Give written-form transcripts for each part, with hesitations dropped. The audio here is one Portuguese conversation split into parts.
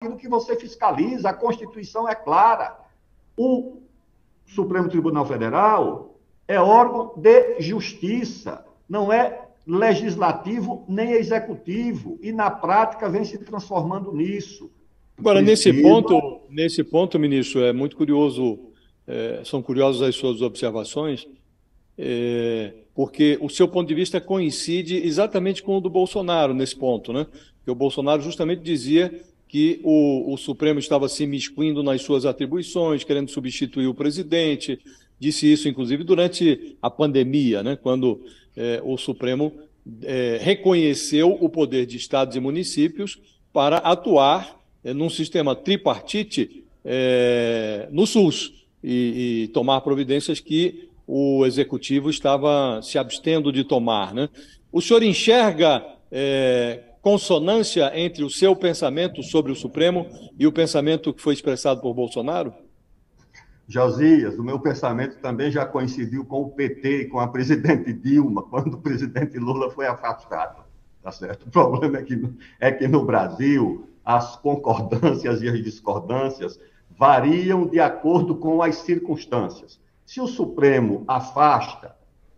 aquilo que você fiscaliza. A Constituição é clara. O Supremo Tribunal Federal é órgão de justiça, não é legislativo nem executivo, e na prática vem se transformando nisso. Agora, nesse ponto, ministro, é muito curioso, são curiosas as suas observações, porque o seu ponto de vista coincide exatamente com o do Bolsonaro nesse ponto, né? Porque o Bolsonaro justamente dizia que o Supremo estava se imiscuindo nas suas atribuições, querendo substituir o presidente, disse isso, inclusive, durante a pandemia, né? Quando o Supremo reconheceu o poder de estados e municípios para atuar num sistema tripartite no SUS e tomar providências que o Executivo estava se abstendo de tomar, né? O senhor enxerga consonância entre o seu pensamento sobre o Supremo e o pensamento que foi expressado por Bolsonaro? Josias, o meu pensamento também já coincidiu com o PT e com a presidente Dilma, quando o presidente Lula foi afastado. Tá certo? O problema é que no Brasil as concordâncias e as discordâncias variam de acordo com as circunstâncias. Se o Supremo afasta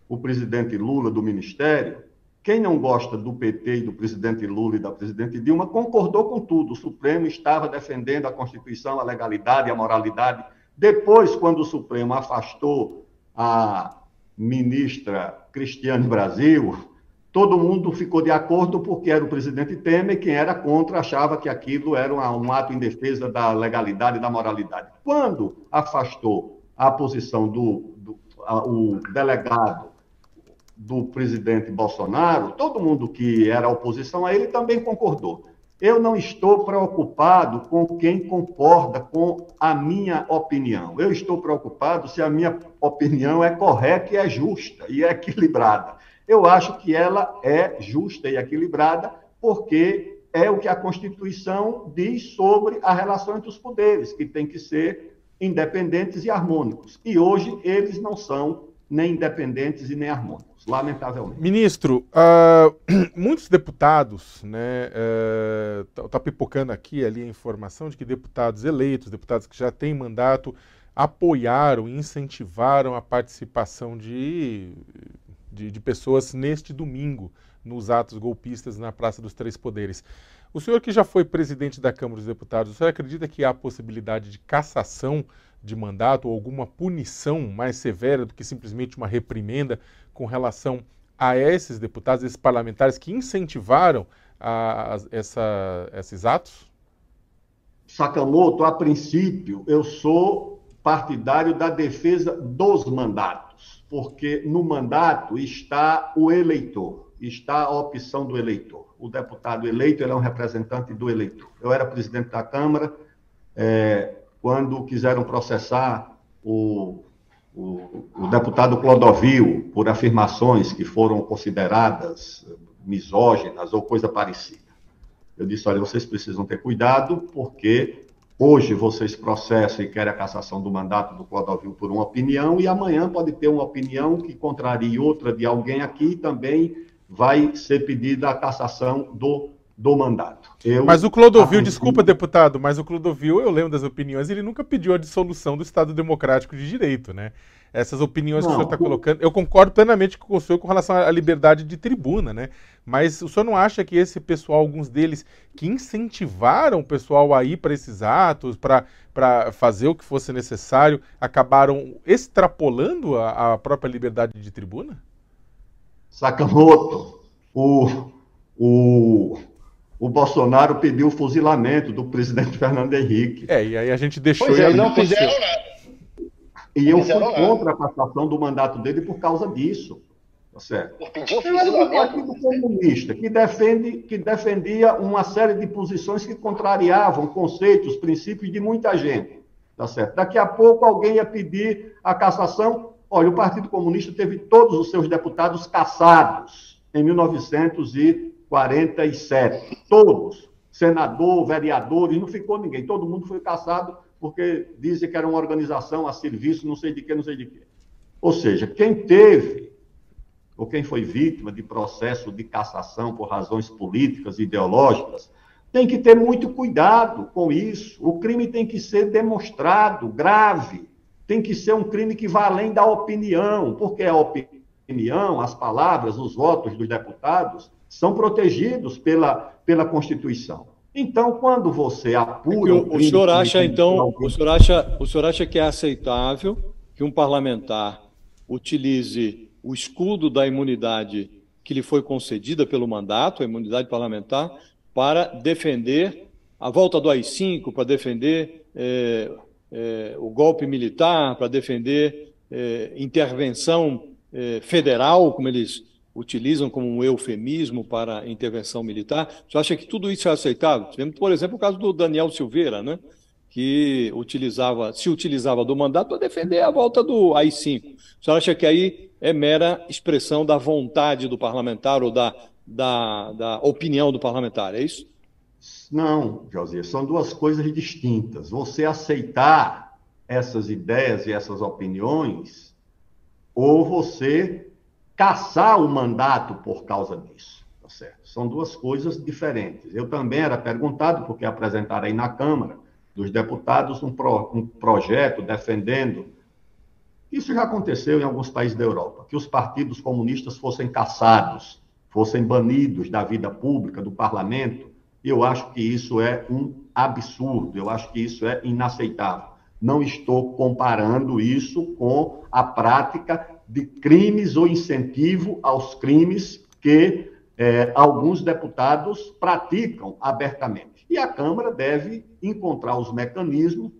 o presidente Lula do ministério, quem não gosta do PT e do presidente Lula e da presidente Dilma concordou com tudo. O Supremo estava defendendo a Constituição, a legalidade, a moralidade. Depois, quando o Supremo afastou a ministra Cristiane Brasil, todo mundo ficou de acordo porque era o presidente Temer, quem era contra achava que aquilo era um ato em defesa da legalidade e da moralidade. Quando afastou a posição o delegado do presidente Bolsonaro, todo mundo que era oposição a ele também concordou. Eu não estou preocupado com quem concorda com a minha opinião. Eu estou preocupado se a minha opinião é correta e é justa e é equilibrada. Eu acho que ela é justa e equilibrada porque é o que a Constituição diz sobre a relação entre os poderes, que tem que ser independentes e harmônicos. E hoje eles não são nem independentes e nem harmônicos, lamentavelmente. Ministro, muitos deputados, né, tá pipocando aqui e ali a informação de que deputados eleitos, deputados que já têm mandato, apoiaram e incentivaram a participação de pessoas neste domingo, nos atos golpistas na Praça dos Três Poderes. O senhor que já foi presidente da Câmara dos Deputados, o senhor acredita que há possibilidade de cassação de mandato ou alguma punição mais severa do que simplesmente uma reprimenda com relação a esses deputados, esses parlamentares que incentivaram esses atos? Sakamoto, a princípio, eu sou partidário da defesa dos mandatos, porque no mandato está o eleitor, está a opção do eleitor. O deputado eleito ele é um representante do eleitor. Eu era presidente da Câmara, quando quiseram processar o deputado Clodovil por afirmações que foram consideradas misóginas ou coisa parecida. Eu disse, olha, vocês precisam ter cuidado, porque hoje vocês processam e querem a cassação do mandato do Clodovil por uma opinião, e amanhã pode ter uma opinião que contrarie outra de alguém aqui, e também vai ser pedida a cassação do mandato. Mas o Clodovil, desculpa, deputado, mas o Clodovil, eu lembro das opiniões, ele nunca pediu a dissolução do Estado Democrático de Direito, né? Essas opiniões que o senhor está colocando, eu concordo plenamente com o senhor com relação à liberdade de tribuna, né? Mas o senhor não acha que esse pessoal, alguns deles, que incentivaram o pessoal a ir para esses atos, para fazer o que fosse necessário, acabaram extrapolando a própria liberdade de tribuna? Sakamoto, o Bolsonaro pediu o fuzilamento do presidente Fernando Henrique. E aí a gente deixou... Pois é, não fizeram nada. E eu fui contra a cassação do mandato dele por causa disso. Tá certo? Eu era um partido comunista que defendia uma série de posições que contrariavam conceitos, princípios de muita gente. Tá certo? Daqui a pouco alguém ia pedir a cassação. Olha, o Partido Comunista teve todos os seus deputados cassados em 1947. Todos. Senador, vereadores, não ficou ninguém. Todo mundo foi cassado porque dizem que era uma organização a serviço, não sei de quê, não sei de quê. Ou seja, quem teve, ou quem foi vítima de processo de cassação por razões políticas, ideológicas, Tem que ter muito cuidado com isso. O crime tem que ser demonstrado, grave. Tem que ser um crime que vá além da opinião, porque a opinião, as palavras, os votos dos deputados são protegidos pela Constituição. Então, quando você apura o senhor acha, então, o senhor acha que é aceitável que um parlamentar utilize o escudo da imunidade que lhe foi concedida pelo mandato, a imunidade parlamentar, para defender a volta do AI-5, para defender o golpe militar, para defender intervenção federal, como eles utilizam como um eufemismo para intervenção militar? Você acha que tudo isso é aceitável? Tivemos, por exemplo, o caso do Daniel Silveira, né, que se utilizava do mandato para defender a volta do AI-5. Você acha que aí é mera expressão da vontade do parlamentar ou da opinião do parlamentar, é isso? Não, Josias, são duas coisas distintas. Você aceitar essas ideias e essas opiniões, ou você caçar o mandato por causa disso, tá certo? São duas coisas diferentes. Eu também era perguntado, porque apresentaram aí na Câmara dos Deputados um projeto defendendo, isso já aconteceu em alguns países da Europa, que os partidos comunistas fossem caçados, fossem banidos da vida pública, do parlamento. E eu acho que isso é um absurdo, eu acho que isso é inaceitável. Não estou comparando isso com a prática de crimes ou incentivo aos crimes que alguns deputados praticam abertamente. E a Câmara deve encontrar os mecanismos,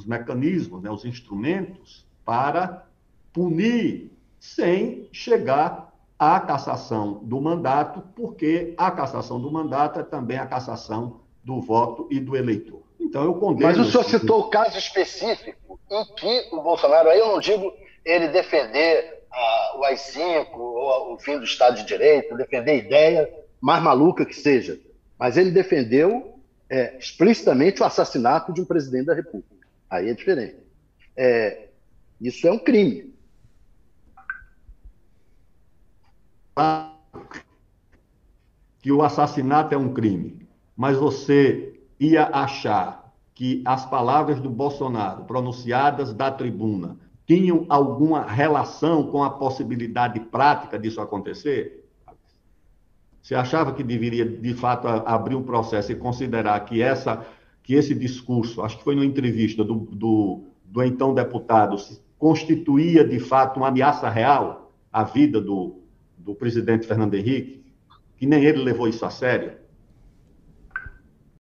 né, os instrumentos para punir sem chegar à cassação do mandato, porque a cassação do mandato é também a cassação do voto e do eleitor. Então, eu condeno... Mas o senhor citou o caso específico em que o Bolsonaro, aí eu não digo ele defender o AI-5, ou o fim do Estado de Direito, defender a ideia mais maluca que seja, mas ele defendeu explicitamente o assassinato de um presidente da República. Aí é diferente. Isso é um crime. Que o assassinato é um crime, mas você ia achar que as palavras do Bolsonaro, pronunciadas da tribuna, tinham alguma relação com a possibilidade prática disso acontecer? Você achava que deveria, de fato, abrir um processo e considerar que esse discurso, acho que foi numa entrevista do então deputado, constituía, de fato, uma ameaça real à vida do presidente Fernando Henrique, que nem ele levou isso a sério?